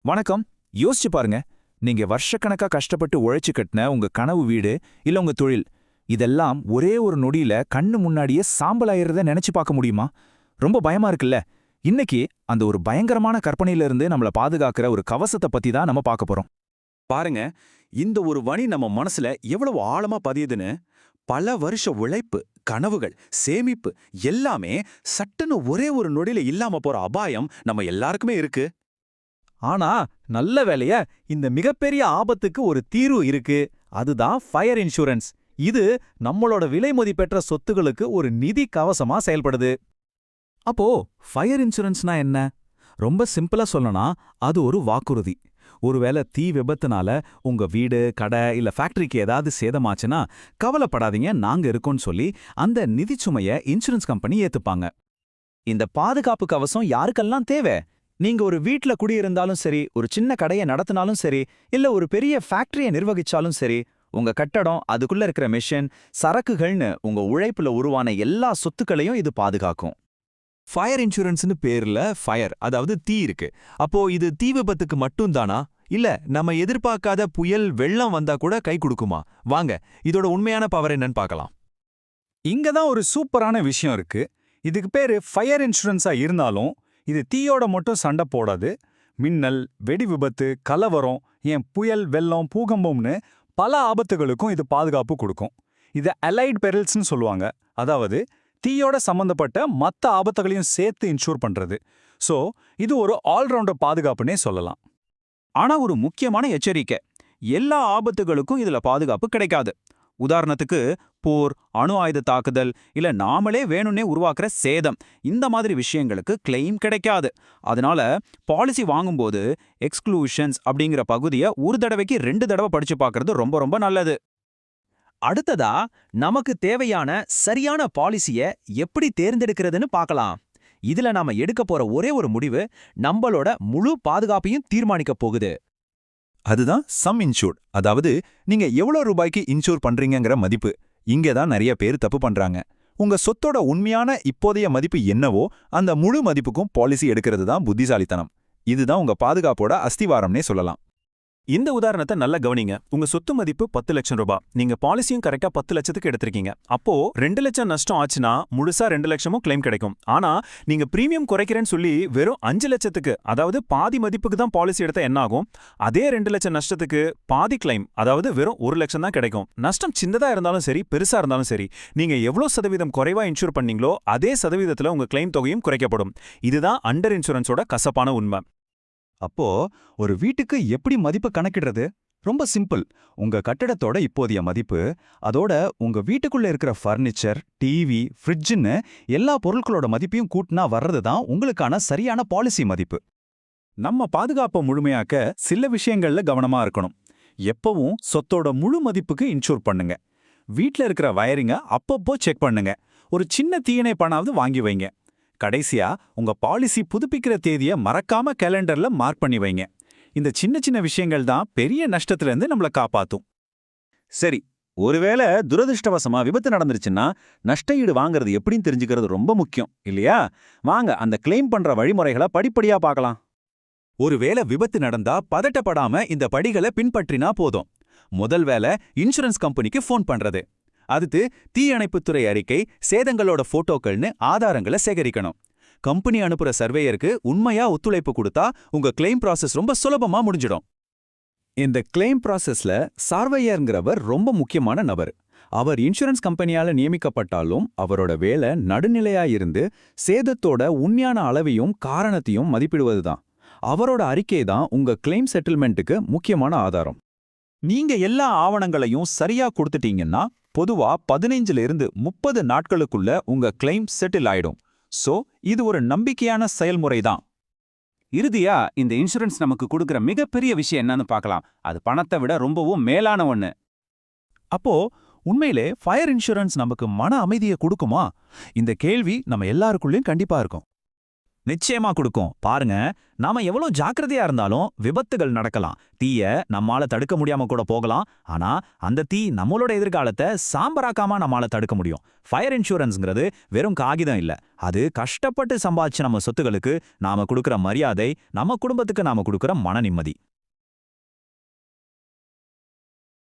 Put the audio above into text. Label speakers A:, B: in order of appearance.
A: வணக்கம். யோசிச்சு பாருங்க. நீங்க வருஷக்கணக்கா கஷ்டப்பட்டு உழைச்சு கட்டின உங்க கனவு வீடு இல்ல உங்க தொழில் இதெல்லாம் ஒரே ஒரு நொடியில கண்ணு முன்னாடியே சாம்பலாயிரத நினைச்சு பார்க்க முடியுமா? ரொம்ப பயமா இருக்குல்ல? இன்னைக்கு அந்த ஒரு பயங்கரமான கற்பனையில இருந்து நம்மள பாதுகாக்கிற ஒரு கவசத்தை பத்தி தான் நம்ம பார்க்க போறோம்.
B: பாருங்க, இந்த ஒரு வழி நம்ம மனசுல எவ்வளவு ஆழமா பதியுதுன்னு. பல வருஷ உழைப்பு, கனவுகள், சேமிப்பு எல்லாமே சட்டுன்னு ஒரே ஒரு நொடியில இல்லாம போற அபாயம் நம்ம எல்லாருக்குமே இருக்கு.
C: ஆனா நல்ல வேளைய இந்த மிகப்பெரிய ஆபத்துக்கு ஒரு தீர்வு இருக்கு. அதுதான் ஃபயர் இன்சூரன்ஸ். இது நம்மளோட விலை மதிப்பெற்ற சொத்துகளுக்கு ஒரு நிதி கவசமா செயல்படுது. அப்போ ஃபயர் இன்சூரன்ஸ்னா என்ன? ரொம்ப சிம்பிளா சொல்லனா அது ஒரு வாக்குறுதி. ஒருவேளை தீ விபத்துனால உங்க வீடு, கடை இல்ல ஃபேக்டரிக்கு ஏதாவது சேதமாச்சுன்னா கவலைப்படாதீங்க, நாங்க இருக்கோம்னு சொல்லி அந்த நிதி சுமைய இன்சூரன்ஸ் கம்பெனி ஏத்துப்பாங்க.
A: இந்த பாதுகாப்பு கவசம் யாருக்கெல்லாம் தேவை? நீங்க ஒரு வீட்ல குடியிருந்தாலும் சரி, ஒரு சின்ன கடையை நடத்தினாலும் சரி, இல்ல ஒரு பெரிய ஃபேக்டரியை நிர்வகிச்சாலும் சரி, உங்க கட்டடம், அதுக்குள்ள இருக்கிற மெஷின், சரக்குகள்னு உங்க உழைப்புல உருவான எல்லா சொத்துக்களையும் இது பாதுகாக்கும்.
D: ஃபயர் இன்சூரன்ஸ்னு பேர்ல ஃபயர், அதாவது தீ இருக்கு. அப்போ இது தீ விபத்துக்கு மட்டும் தானா? இல்ல நம்ம எதிர்பார்க்காத புயல், வெள்ளம் வந்தா கூட கை கொடுக்குமா? வாங்க, இதோட உண்மையான பவர் என்னன்னு பார்க்கலாம்.
E: இங்க தான் ஒரு சூப்பரான விஷயம் இருக்கு. இதுக்கு பேரு ஃபயர் இன்சூரன்ஸா இருந்தாலும் இது தீயோட மட்டும் சண்டை போடாது. மின்னல், வெடி விபத்து, கலவரம், ஏன் புயல், வெள்ளம், பூகம்பம்னு பல ஆபத்துகளுக்கும் இது பாதுகாப்பு கொடுக்கும். இது அலைட் பெரில்ஸ்னு சொல்லுவாங்க. அதாவது தீயோட சம்பந்தப்பட்ட மற்ற ஆபத்துகளையும் சேர்த்து இன்சூர் பண்றது. ஸோ இது ஒரு ஆல்ரவுண்டர் பாதுகாப்புனே சொல்லலாம்.
A: ஆனா ஒரு முக்கியமான எச்சரிக்கை, எல்லா ஆபத்துகளுக்கும் இதுல பாதுகாப்பு கிடைக்காது. உதாரணத்துக்கு போர், அணு ஆயுத தாக்குதல், இல்ல நாமளே வேணும்னே உருவாக்குற சேதம், இந்த மாதிரி விஷயங்களுக்கு கிளைம் கிடைக்காது. அதனால பாலிசி வாங்கும்போது எக்ஸ்க்ளூஷன்ஸ் அப்படிங்கிற பகுதியை ஒரு தடவைக்கு 2 தடவை படிச்சு பார்க்கறது ரொம்ப ரொம்ப நல்லது.
C: அடுத்ததா நமக்கு தேவையான சரியான பாலிசிய எப்படி தேர்ந்தெடுக்கிறதுன்னு பார்க்கலாம். இதுல நாம எடுக்க போற ஒரே ஒரு முடிவு நம்மளோட முழு பாதுகாப்பையும் தீர்மானிக்க போகுது.
D: அதுதான் சம் இன்சூர்ட், அதாவது நீங்க எவ்வளவு ரூபாய்க்கு இன்சூர் பண்றீங்கங்கிற மதிப்பு. இங்கே தான் நிறைய பேர் தப்பு பண்றாங்க. உங்க சொத்தோட உண்மையான இப்போதைய மதிப்பு என்னவோ அந்த முழு மதிப்புக்கும் பாலிசி எடுக்கிறது தான் புத்திசாலித்தனம். இதுதான் உங்க பாதுகாப்போட அஸ்திவாரம்னே சொல்லலாம்.
B: இந்த உதாரணத்தை நல்லா கவனிங்க. உங்க சொத்து மதிப்பு 10 லட்சம் ரூபாய். நீங்க பாலிசியும் கரெக்டா 10 லட்சத்துக்கு எடுத்திருக்கீங்க. அப்போ 2 லட்சம் நஷ்டம் ஆச்சுன்னா முழுசா 2 லட்சமும் கிளைம் கிடைக்கும். ஆனா நீங்க பிரீமியம் குறைக்கிறேன்னு சொல்லி வெறும் 5 லட்சத்துக்கு, அதாவது பாதி மதிப்புக்கு தான் பாலிசி எடுத்தா என்ன ஆகும்? அதே 2 லட்சம் நஷ்டத்துக்கு பாதி கிளைம், அதாவது வெறும் 1 லட்சம் தான் கிடைக்கும். நஷ்டம் சின்னதா இருந்தாலும் சரி, பெருசா இருந்தாலும் சரி, நீங்க எவ்வளவு சதவீதம் குறைவா இன்சூர் பண்ணீங்களோ அதே சதவீதத்துல உங்க கிளைம் தொகையும் குறைக்கப்படும். இதுதான் அண்டர் இன்சூரன்ஸோட கசப்பான உண்மை.
E: அப்போ ஒரு வீட்டுக்கு எப்படி மதிப்பு கணக்கிடுறது? ரொம்ப சிம்பிள். உங்க கட்டடத்தோட இப்போதைய மதிப்பு, அதோட உங்க வீட்டுக்குள்ள இருக்கிற ஃபர்னிச்சர், டிவி, ஃப்ரிட்ஜ்னு எல்லா பொருட்களோட மதிப்பையும் கூட்டினா வர்றது தான் உங்களுக்கான சரியான பாலிசி மதிப்பு. நம்ம பாதுகாப்பை முழுமையாக்க சில விஷயங்கள்ல கவனமா இருக்கணும். எப்பவும் சொத்தோட முழு மதிப்புக்கு இன்சூர் பண்ணுங்க. வீட்ல இருக்கிற வயரிங்க அப்பப்போ செக் பண்ணுங்க. ஒரு சின்ன தீயணைப்பானாவது வாங்கி வைங்க. கடைசியா உங்க பாலிசி புதுப்பிக்கிற தேதியை மறக்காம கேலண்டர்ல மார்க் பண்ணி வைங்க. இந்த சின்ன சின்ன விஷயங்கள் தான் பெரிய நஷ்டத்துல இருந்து நம்மள காப்பாத்தும்.
B: சரி, ஒருவேளை துரதிருஷ்டவசமா விபத்து நடந்துருச்சுன்னா நஷ்ட ஈடு வாங்குறது எப்படின்னு தெரிஞ்சுக்கிறது ரொம்ப முக்கியம் இல்லையா? வாங்க அந்த கிளைம் பண்ற வழிமுறைகளை படிப்படியா பார்க்கலாம்.
A: ஒருவேளை விபத்து நடந்தா பதட்டப்படாம இந்த படிகளை பின்பற்றினா போதும். முதல் வேலை இன்சூரன்ஸ் கம்பெனிக்கு ஃபோன் பண்றது. அடுத்து தீயணைப்புத்துறை அறிக்கை, சேதங்களோட போட்டோக்கள்னு ஆதாரங்களை சேகரிக்கணும். கம்பெனி அனுப்புற சர்வேயருக்கு உண்மையா ஒத்துழைப்பு கொடுத்தா உங்க கிளைம் ப்ராசஸ் ரொம்ப சுலபமா முடிஞ்சிடும். இந்த கிளைம் ப்ராசஸ்ல சர்வேயர்ங்கிறவர் ரொம்ப முக்கியமான நபர். அவர் இன்சூரன்ஸ் கம்பெனியால நியமிக்கப்பட்டாலும் அவரோட வேலை நடுநிலையா இருந்து சேதத்தோட உண்மையான அளவையும் காரணத்தையும் மதிப்பிடுவதுதான். அவரோட அறிக்கை தான் உங்க கிளைம் செட்டில்மெண்ட்டுக்கு முக்கியமான ஆதாரம்.
E: நீங்க எல்லா ஆவணங்களையும் சரியா கொடுத்துட்டீங்கன்னா பொதுவா 15 இருந்து 30 நாட்களுக்குள்ள உங்க கிளைம் செட்டில் ஆயிடும். சோ இது ஒரு நம்பிக்கையான செயல்முறை தான்.
A: இறுதியா இந்த இன்சூரன்ஸ் நமக்கு கொடுக்கிற மிகப்பெரிய விஷயம் என்னன்னு பார்க்கலாம். அது பணத்தை விட ரொம்பவும் மேலான ஒண்ணு.
C: அப்போ உண்மையிலே ஃபயர் இன்சூரன்ஸ் நமக்கு மன அமைதியை கொடுக்குமா? இந்த கேள்வி நம்ம எல்லாருக்குள்ளயும் கண்டிப்பா இருக்கும். நிச்சயமா கொடுக்கும். பாருங்க, நாம எவ்வளவு ஜாக்கிரதையா இருந்தாலும் விபத்துகள் நடக்கலாம். தீய நம்மால தடுக்க முடியாம கூட போகலாம். ஆனா அந்த தீ நம்மளோட எதிர்காலத்தை சாம்பராக்காம நம்மால தடுக்க முடியும். ஃபயர் இன்சூரன்ஸ்ங்கிறது வெறும் காகிதம் இல்ல. அது கஷ்டப்பட்டு சம்பாதிச்ச நம்ம சொத்துகளுக்கு நாம கொடுக்கிற மரியாதை, நம்ம குடும்பத்துக்கு நாம கொடுக்கிற மன நிம்மதி.